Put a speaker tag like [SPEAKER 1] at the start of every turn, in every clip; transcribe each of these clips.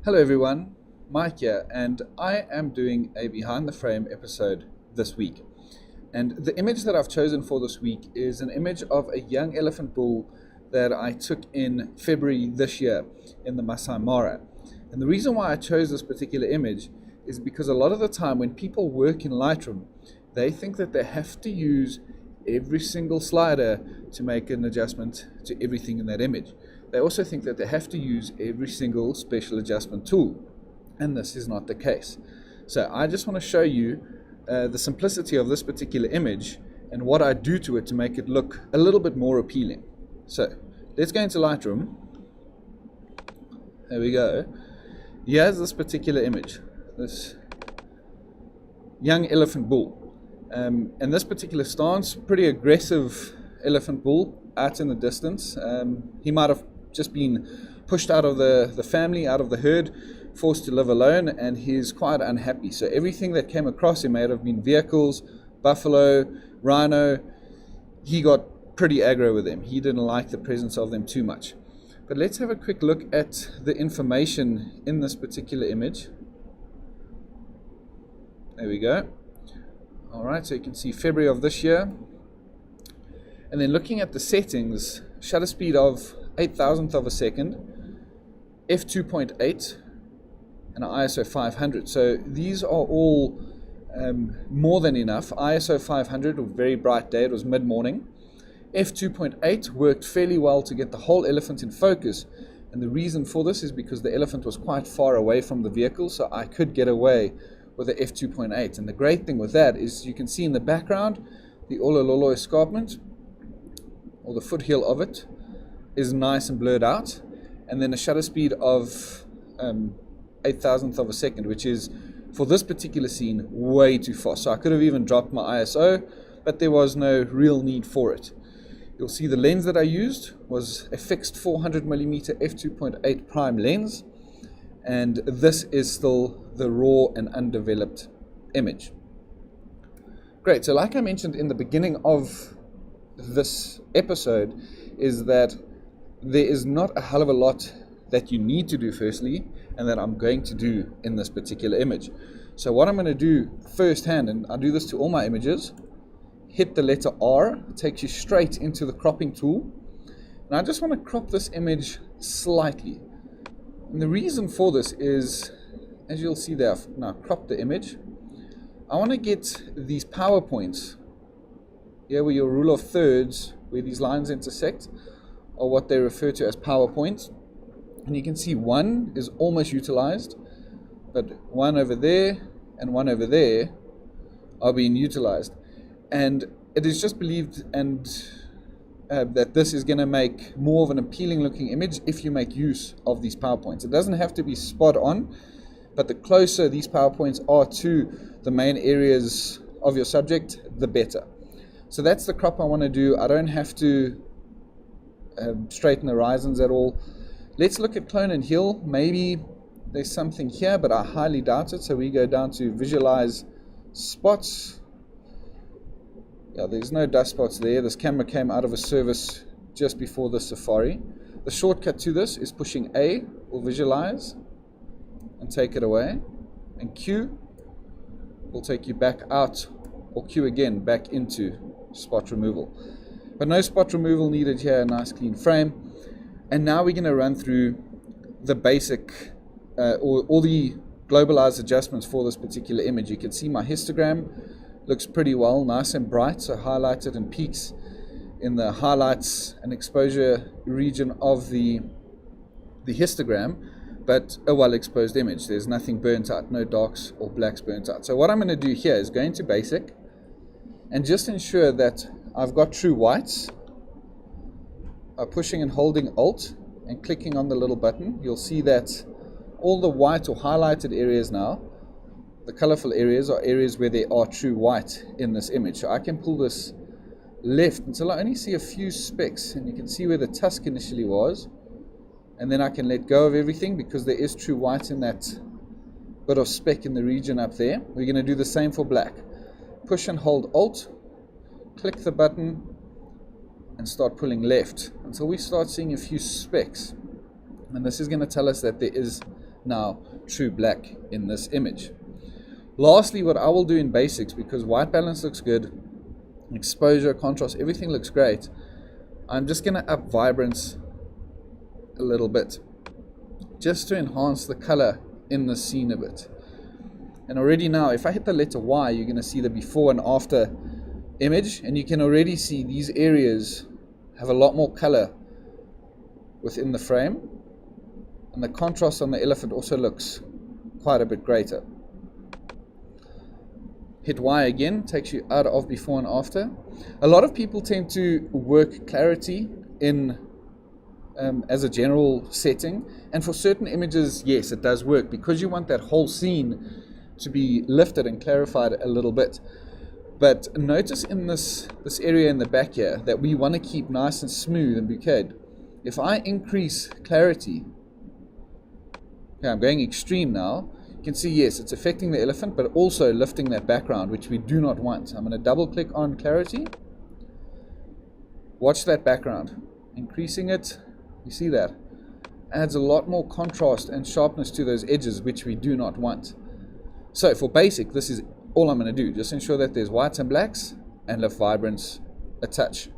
[SPEAKER 1] Hello everyone, Mike here, and I am doing a behind the frame episode this week. And the image that I've chosen for this week is an image of a young elephant bull that I took in February this year in the Masai Mara. And the reason why I chose this particular image is because a lot of the time when people work in Lightroom, they think that they have to use every single slider to make an adjustment to everything in that image. They also think that they have to use every single special adjustment tool, and this is not the case. So I just want to show you the simplicity of this particular image and what I do to it to make it look a little bit more appealing. So let's go into Lightroom. There we go. Here's this particular image, this young elephant bull. And this particular stance, pretty aggressive elephant bull out in the distance. He might have just been pushed out of the family, out of the herd, forced to live alone, and he's quite unhappy. So everything that came across him may have been vehicles, buffalo, rhino. He got pretty aggro with them. He didn't like the presence of them too much. But let's have a quick look at the information in this particular image. There we go. Alright, so you can see February of this year. And then looking at the settings, shutter speed of 8,000th of a second, f2.8, and ISO 500. So these are all more than enough. ISO 500, a very bright day, it was mid-morning. f2.8 worked fairly well to get the whole elephant in focus. And the reason for this is because the elephant was quite far away from the vehicle, so I could get away with the f2.8. And the great thing with that is you can see in the background the Olololo escarpment, or the foothill of it, is nice and blurred out, and then a shutter speed of 8,000th of a second, which is, for this particular scene, way too fast. So I could have even dropped my ISO, but there was no real need for it. You'll see the lens that I used was a fixed 400mm f2.8 prime lens, and this is still the raw and undeveloped image. Great, so like I mentioned in the beginning of this episode, is that there is not a hell of a lot that you need to do firstly, and that I'm going to do in this particular image. So what I'm going to do firsthand, and I do this to all my images, hit the letter R, it takes you straight into the cropping tool, and I just want to crop this image slightly. And the reason for this is, as you'll see there, I've now cropped the image. I want to get these power points here where your rule of thirds, where these lines intersect, or what they refer to as power points. And you can see one is almost utilized, but one over there and one over there are being utilized. And it is just believed that this is going to make more of an appealing looking image if you make use of these power points. It doesn't have to be spot on, but the closer these power points are to the main areas of your subject, the better. So that's the crop I want to do. I don't have to straighten the horizons at all. Let's look at clone and heal. Maybe there's something here, but I highly doubt it. So we go down to visualize spots. Yeah, there's no dust spots there. This camera came out of a service just before the safari. The shortcut to this is pushing A or visualize and take it away, and Q will take you back out, or Q again back into spot removal. But no spot removal needed here, a nice clean frame. And now we're going to run through the basic, all the globalized adjustments for this particular image. You can see my histogram looks pretty well, nice and bright, so highlighted and peaks in the highlights and exposure region of the histogram, but a well exposed image. There's nothing burnt out, no darks or blacks burnt out. So what I'm going to do here is go into basic and just ensure that I've got true whites. By pushing and holding Alt and clicking on the little button, you'll see that all the white or highlighted areas now, the colorful areas, are areas where there are true white in this image. So I can pull this left until I only see a few specks, and you can see where the tusk initially was, and then I can let go of everything because there is true white in that bit of speck in the region up there. We're going to do the same for black. Push and hold Alt, click the button, and start pulling left until we start seeing a few specks. And this is going to tell us that there is now true black in this image. Lastly, what I will do in basics, because white balance looks good, exposure, contrast, everything looks great, I'm just going to up vibrance a little bit, just to enhance the color in the scene a bit. And already now, if I hit the letter Y, you're going to see the before and after image, and you can already see these areas have a lot more color within the frame, and the contrast on the elephant also looks quite a bit greater. Hit Y again, takes you out of before and after. A lot of people tend to work clarity in as a general setting, and for certain images, yes, it does work, because you want that whole scene to be lifted and clarified a little bit. But notice in this area in the back here that we want to keep nice and smooth and bouqueted. If I increase clarity, okay, I'm going extreme now, you can see, yes, it's affecting the elephant, but also lifting that background, which we do not want. I'm going to double click on clarity. Watch that background. Increasing it, you see that? Adds a lot more contrast and sharpness to those edges, which we do not want. So for basic, this is all I'm going to do. Just ensure that there's whites and blacks, and lift vibrance a touch.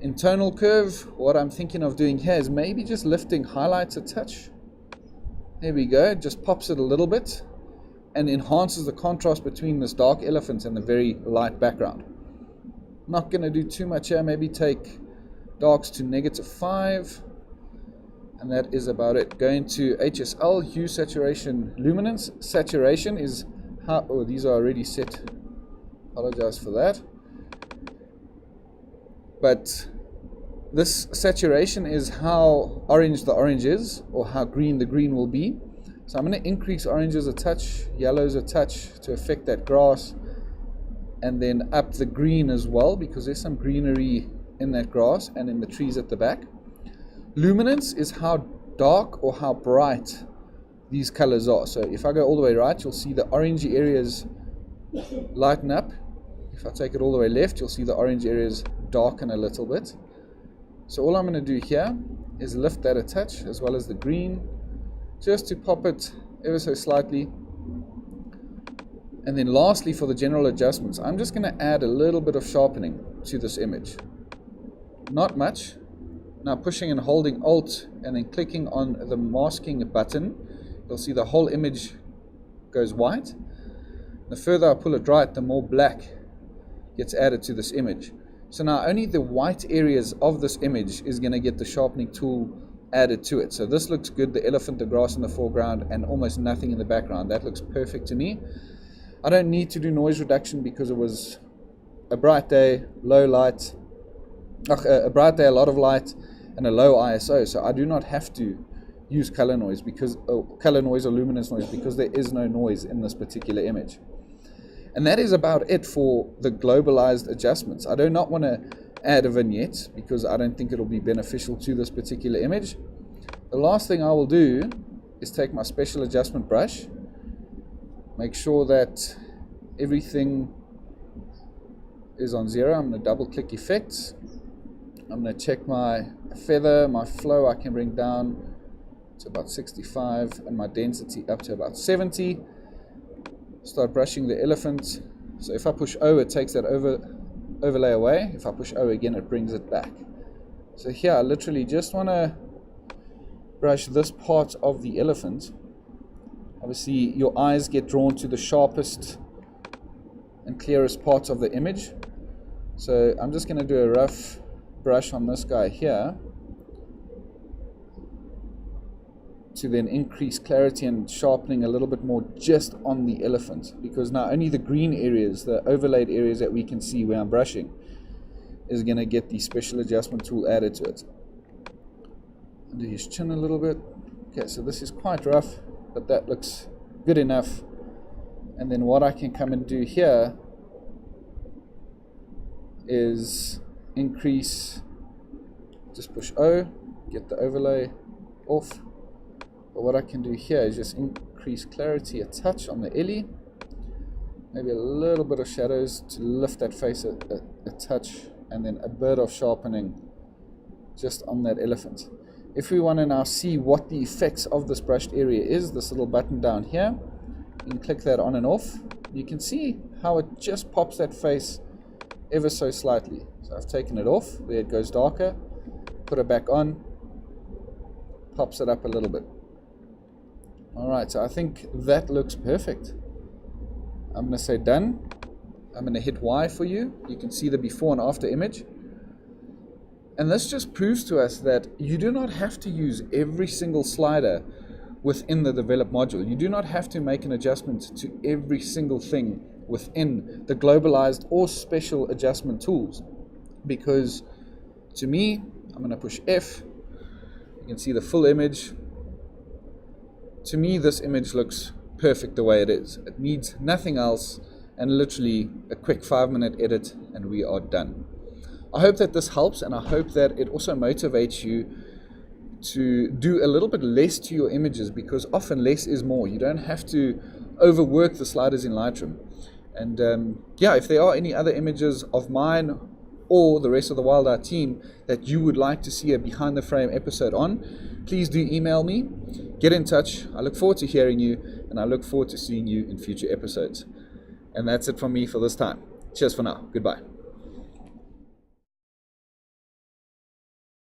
[SPEAKER 1] In tonal curve, what I'm thinking of doing here is maybe just lifting highlights a touch. There we go, it just pops it a little bit and enhances the contrast between this dark elephant and the very light background. Not going to do too much here, maybe take darks to -5, and that is about it. Going to HSL, hue, saturation, luminance. Saturation is how, oh, these are already set, apologize for that. But this saturation is how orange the orange is, or how green the green will be. So I'm going to increase oranges a touch, yellows a touch to affect that grass, and then up the green as well, because there's some greenery in that grass and in the trees at the back. Luminance is how dark or how bright these colors are. So if I go all the way right, you'll see the orangey areas lighten up. If I take it all the way left, you'll see the orange areas darken a little bit. So all I'm going to do here is lift that a touch, as well as the green, just to pop it ever so slightly. And then lastly, for the general adjustments, I'm just going to add a little bit of sharpening to this image. Not much. Now pushing and holding Alt and then clicking on the masking button, you'll see the whole image goes white. The further I pull it right, the more black gets added to this image. So now only the white areas of this image is going to get the sharpening tool added to it. So this looks good, the elephant, the grass in the foreground, and almost nothing in the background. That looks perfect to me. I don't need to do noise reduction because it was a bright day, low light, a bright day, a lot of light, and a low ISO. So I do not have to use color noise or luminance noise, because there is no noise in this particular image. And that is about it for the globalized adjustments. I do not want to add a vignette because I don't think it'll be beneficial to this particular image. The last thing I will do is take my special adjustment brush, make sure that everything is on 0. I'm going to double click effects. I'm going to check my feather, my flow I can bring down to about 65, and my density up to about 70. Start brushing the elephant. So if I push O, it takes that overlay away. If I push O again, it brings it back. So here I literally just want to brush this part of the elephant. Obviously your eyes get drawn to the sharpest and clearest parts of the image. So I'm just going to do a rough brush on this guy here to then increase clarity and sharpening a little bit more just on the elephant, because now only the green areas, the overlaid areas that we can see where I'm brushing, is going to get the special adjustment tool added to it. Under his chin a little bit. Okay, so this is quite rough, but that looks good enough. And then what I can come and do here is increase, just push O, get the overlay off. But what I can do here is just increase clarity a touch on the ellie, maybe a little bit of shadows to lift that face a touch, and then a bit of sharpening just on that elephant. If we want to now see what the effects of this brushed area is, this little button down here, you can click that on and off. You can see how it just pops that face ever so slightly. So I've taken it off where it goes darker, put it back on, pops it up a little bit. Alright, so I think that looks perfect. I'm going to say done. I'm going to hit Y for you. You can see the before and after image. And this just proves to us that you do not have to use every single slider within the develop module. You do not have to make an adjustment to every single thing within the globalized or special adjustment tools. Because to me, I'm going to push F. You can see the full image. To me, this image looks perfect the way it is. It needs nothing else and literally a quick 5-minute edit and we are done. I hope that this helps, and I hope that it also motivates you to do a little bit less to your images, because often less is more. You don't have to overwork the sliders in Lightroom. And yeah, if there are any other images of mine or the rest of the Wild Art team that you would like to see a behind the frame episode on, please do email me, get in touch. I look forward to hearing you, and I look forward to seeing you in future episodes. And that's it from me for this time. Cheers for now. Goodbye.